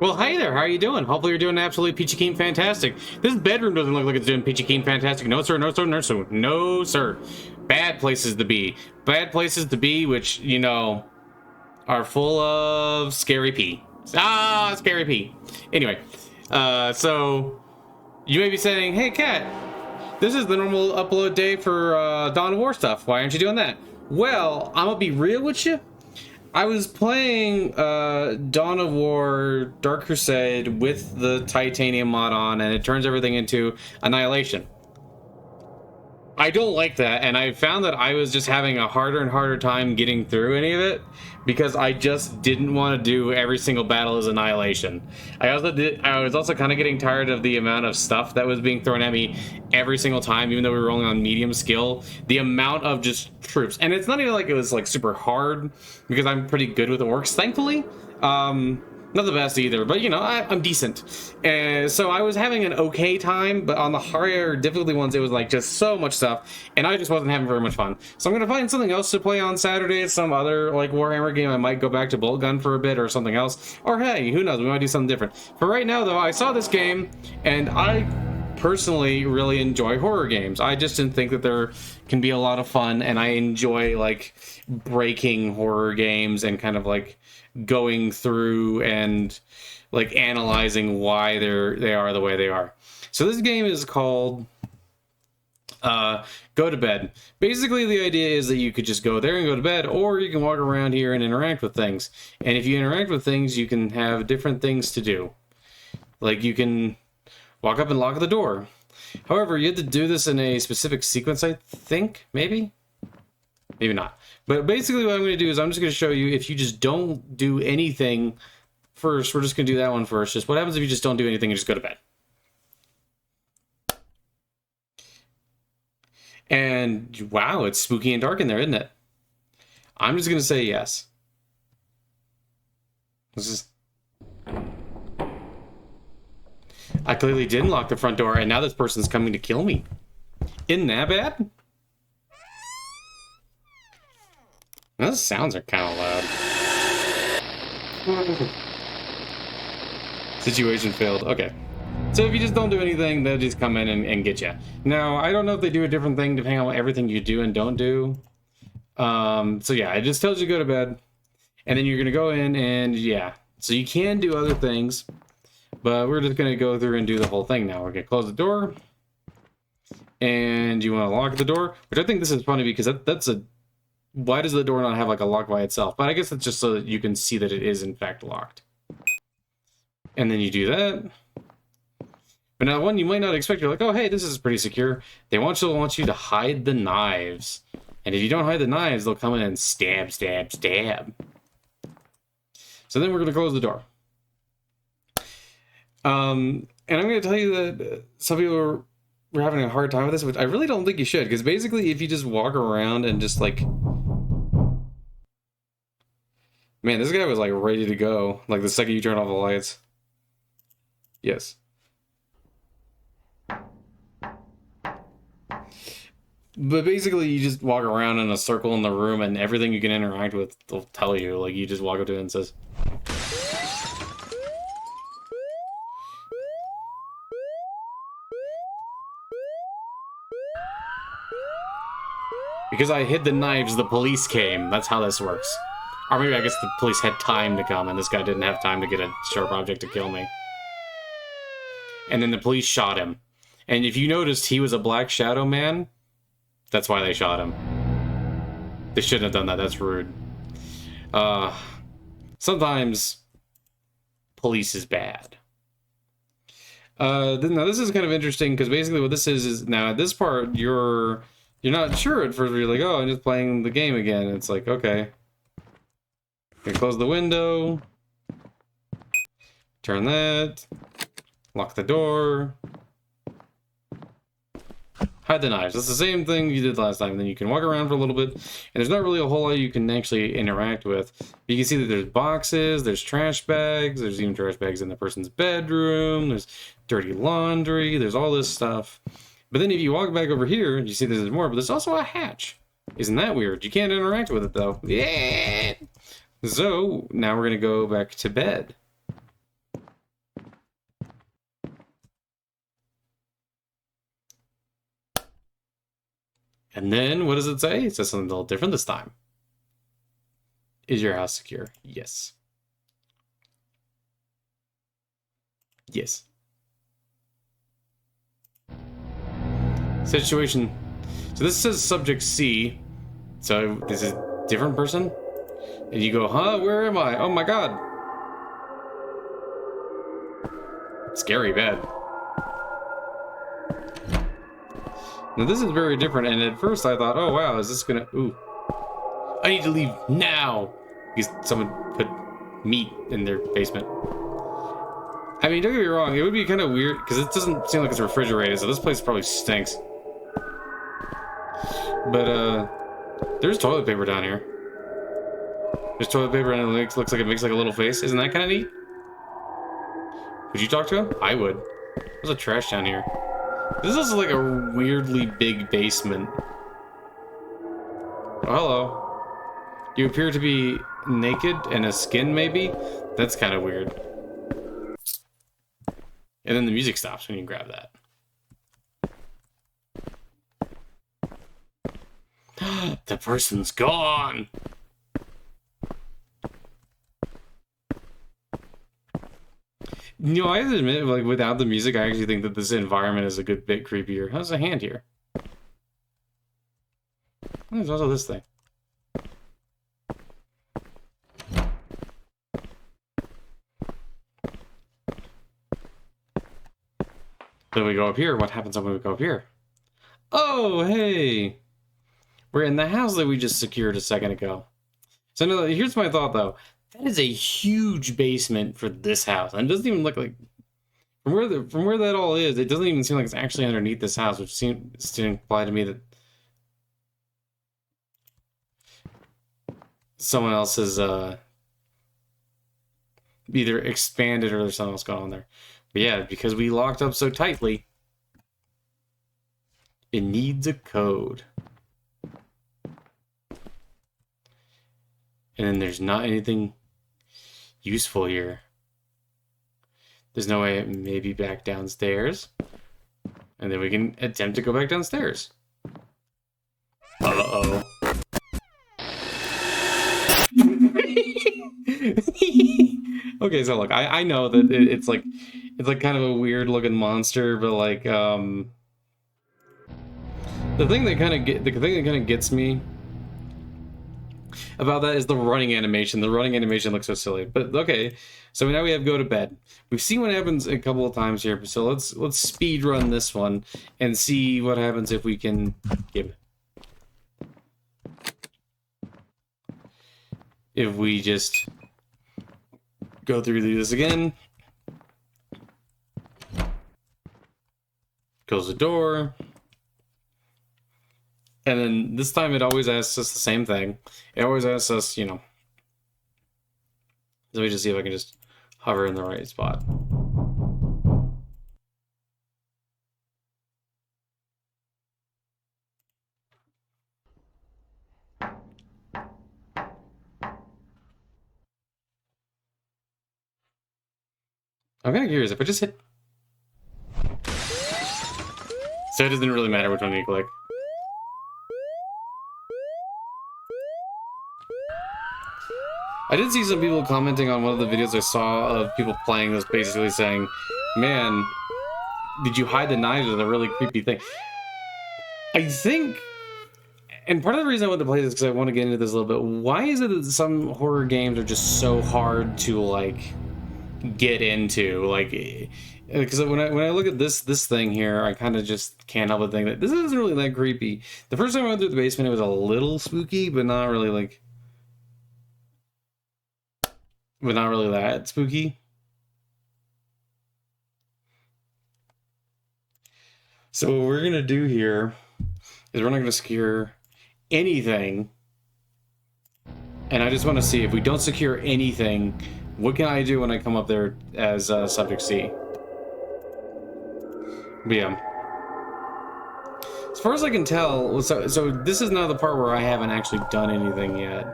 Well, hi there. How are you doing? Hopefully you're doing absolutely peachy keen fantastic. This bedroom doesn't look like it's doing peachy keen fantastic. No, sir. No, sir. No, sir. No, sir. Bad places to be. Bad places to be, which, are full of scary pee. Ah, scary pee. Anyway, so you may be saying, hey, Cat, this is the normal upload day for Dawn of War stuff. Why aren't you doing that? Well, I'm going to be real with you. I was playing Dawn of War Dark Crusade with the titanium mod on, and it turns everything into Annihilation. I don't like that, and I found that I was just having a harder and harder time getting through any of it because I just didn't want to do every single battle as Annihilation. I was also kind of getting tired of the amount of stuff that was being thrown at me every single time, even though we were rolling on medium skill. The amount of just troops, and it's not even like it was like super hard because I'm pretty good with orcs, thankfully. Not the best either, but I'm decent. And so I was having an okay time, but on the higher difficulty ones, it was like just so much stuff, and I just wasn't having very much fun. So I'm gonna find something else to play on Saturday, some other like Warhammer game. I might go back to Bolt Gun for a bit or something else. Or hey, who knows? We might do something different. For right now, though, I saw this game, and I personally really enjoy horror games. I just didn't think that there can be a lot of fun, and I enjoy like breaking horror games and kind of like going through and like analyzing why they are the way they are. So this game is called Go to Bed. Basically, the idea is that you could just go there and go to bed, or you can walk around here and interact with things. And if you interact with things, you can have different things to do. Like you can walk up and lock the door. However, you have to do this in a specific sequence, I think, maybe not. But basically what I'm going to do is I'm just going to show you if you just don't do anything first. We're just going to do that one first. Just what happens if you just don't do anything and just go to bed. And wow, it's spooky and dark in there, isn't it? I'm just going to say yes. This is... I clearly didn't lock the front door, and now this person's coming to kill me. Isn't that bad? Those sounds are kind of loud. Situation failed. Okay. So if you just don't do anything, they'll just come in and get you. Now, I don't know if they do a different thing depending on everything you do and don't do. So yeah, it just tells you to go to bed. And then you're going to go in and yeah. So you can do other things. But we're just going to go through and do the whole thing now. We're going to close the door. And you want to lock the door. Which I think this is funny because that's a... Why does the door not have like a lock by itself? But I guess it's just so that you can see that it is in fact locked. And then you do that. But now one you might not expect, you're like, oh hey, this is pretty secure. They want you to hide the knives. And if you don't hide the knives, they'll come in and stab, stab, stab. So then we're going to close the door. And I'm going to tell you that some people we're having a hard time with this, but I really don't think you should, because basically if you just walk around and just like... Man, this guy was like ready to go, like the second you turn off the lights. Yes. But basically you just walk around in a circle in the room and everything you can interact with will tell you, like you just walk up to it and says... Because I hid the knives, the police came. That's how this works. Or maybe I guess the police had time to come, and this guy didn't have time to get a sharp object to kill me. And then the police shot him. And if you noticed, he was a Black Shadow man. That's why they shot him. They shouldn't have done that. That's rude. Sometimes police is bad. Now this is kind of interesting, because basically what this is now at this part, you're not sure at first. You're like, oh, I'm just playing the game again. It's like, okay. You close the window. Turn that. Lock the door. Hide the knives. That's the same thing you did last time. Then you can walk around for a little bit. And there's not really a whole lot you can actually interact with. You can see that there's boxes, there's trash bags, there's even trash bags in the person's bedroom, there's dirty laundry, there's all this stuff. But then if you walk back over here, you see there's more, but there's also a hatch. Isn't that weird? You can't interact with it, though. Yeah! So, now we're going to go back to bed. And then, what does it say? It says something a little different this time. Is your house secure? Yes. Yes. Situation. So this says subject C. So this is a different person? And you go, huh? Where am I? Oh my god. Scary bad. Now this is very different, and at first I thought, oh wow, is this gonna... Ooh. I need to leave now! Because someone put meat in their basement. I mean, don't get me wrong, it would be kind of weird, because it doesn't seem like it's refrigerated, so this place probably stinks. But, there's toilet paper down here. There's toilet paper and it looks like it makes like a little face. Isn't that kind of neat? Would you talk to him? I would. There's a trash down here. This is like a weirdly big basement. Oh, hello. You appear to be naked and a skin, maybe? That's kind of weird. And then the music stops when you grab that. The person's gone! You know, I have to admit, like, without the music, I actually think that this environment is a good bit creepier. How's a hand here? There's also this thing. Then we go up here. What happens when we go up here? Oh, hey! We're in the house that we just secured a second ago. So now, here's my thought, though. That is a huge basement for this house. And it doesn't even look like... From where that all is, it doesn't even seem like it's actually underneath this house, which seems to imply to me that someone else has either expanded or there's something else going on there. But yeah, because we locked up so tightly, it needs a code. And then there's not anything useful here. There's no way maybe back downstairs. And then we can attempt to go back downstairs. Uh-oh. Okay, so look, I know that it's like kind of a weird looking monster, but like the thing that kind of gets me about that is the running animation. The running animation looks so silly. But okay, so now we have go to bed. We've seen what happens a couple of times here, so let's speed run this one and see what happens if we can give. If we just go through this again. Close the door. And then this time it always asks us the same thing. It always asks us, you know. Let me just see if I can just hover in the right spot. I'm kind of curious if I just hit. So it doesn't really matter which one you click. I did see some people commenting on one of the videos I saw of people playing this, basically saying, man, did you hide the knives with a really creepy thing? I think, and part of the reason I want to play this is because I want to get into this a little bit. Why is it that some horror games are just so hard to, like, get into? Like, because when I look at this thing here, I kind of just can't help but think that this isn't really that creepy. The first time I went through the basement, it was a little spooky, but not really, like... But not really that spooky. So what we're going to do here is we're not going to secure anything. And I just want to see if we don't secure anything, what can I do when I come up there as subject C? But yeah. As far as I can tell, so this is now the part where I haven't actually done anything yet.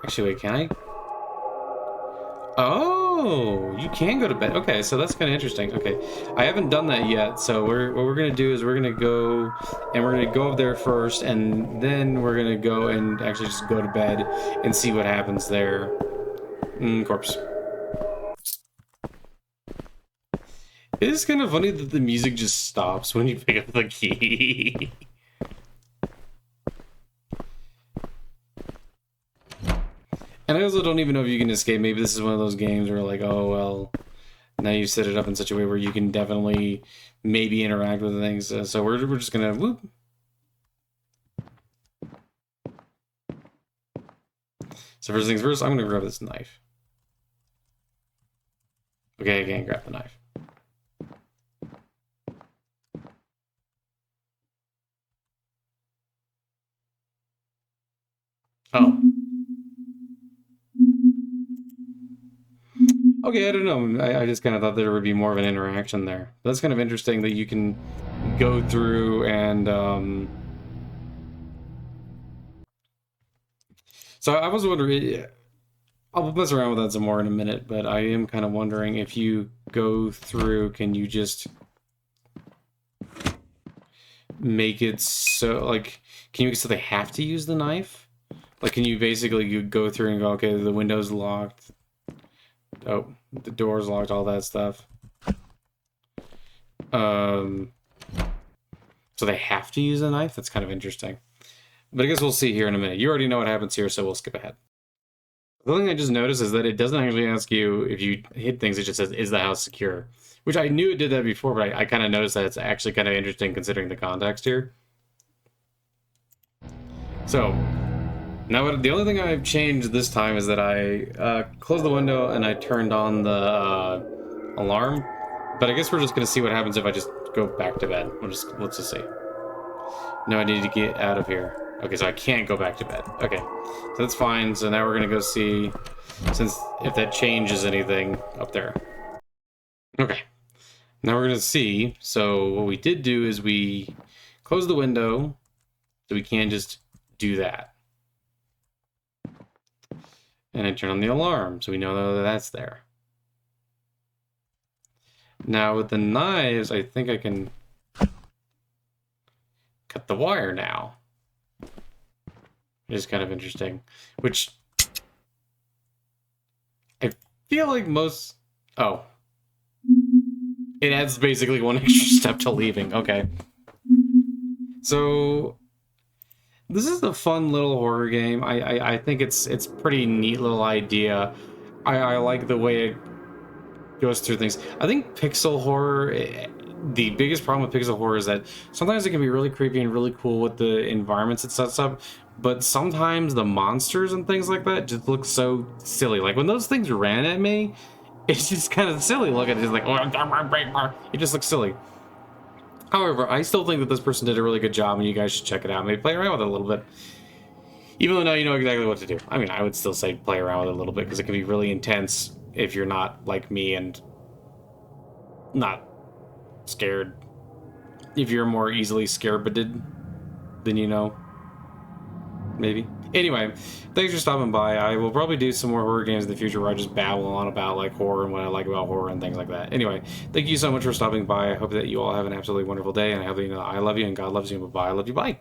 Actually, wait, can I? Oh, you can go to bed. Okay, so that's kind of interesting. Okay, I haven't done that yet. So what we're gonna do is we're gonna go and we're gonna go up there first, and then we're gonna go and actually just go to bed and see what happens there. Corpse. It is kind of funny that the music just stops when you pick up the key. And I also don't even know if you can escape. Maybe this is one of those games where like, oh, well, now you set it up in such a way where you can definitely maybe interact with things. So we're just gonna whoop. So first things first, I'm gonna grab this knife. Okay, I can't grab the knife. Oh. Okay, I don't know. I just kind of thought there would be more of an interaction there. But that's kind of interesting that you can go through and... So I was wondering... I'll mess around with that some more in a minute, but I am kind of wondering if you go through, can you just make it so, like, can you make it so they have to use the knife? Like, can you basically you go through and go, okay, the window's locked. Oh, the door's locked, all that stuff. So they have to use a knife? That's kind of interesting. But I guess we'll see here in a minute. You already know what happens here, so we'll skip ahead. The thing I just noticed is that it doesn't actually ask you if you hit things, it just says, is the house secure? Which I knew it did that before, but I kind of noticed that it's actually kind of interesting considering the context here. So, now the only thing I've changed this time is that I closed the window and I turned on the alarm. But I guess we're just going to see what happens if I just go back to bed. Let's just see. No, I need to get out of here. Okay, so I can't go back to bed. Okay, so that's fine. So now we're gonna go see, if that changes anything up there. Okay, now we're gonna see. So what we did do is we closed the window, so we can just do that. And I turn on the alarm, so we know that that's there. Now with the knives, I think I can cut the wire now. It is kind of interesting, which I feel like most... Oh. It adds basically one extra step to leaving. Okay. So, this is a fun little horror game. I think it's pretty neat little idea. I like the way it goes through things. I think pixel horror... The biggest problem with pixel horror is that sometimes it can be really creepy and really cool with the environments it sets up, but sometimes the monsters and things like that just look so silly. Like when those things ran at me, it's just kind of silly looking. It's like, it just looks silly. However, I still think that this person did a really good job and you guys should check it out. Maybe play around with it a little bit. Even though now you know exactly what to do. I mean, I would still say play around with it a little bit because it can be really intense if you're not like me and not scared. If you're more easily scared-beded, then you know. Maybe. Anyway, thanks for stopping by. I will probably do some more horror games in the future where I just babble on about like horror and what I like about horror and things like that. Anyway, thank you so much for stopping by. I hope that you all have an absolutely wonderful day, and I hope that you know I love you and God loves you. And bye-bye. I love you. Bye.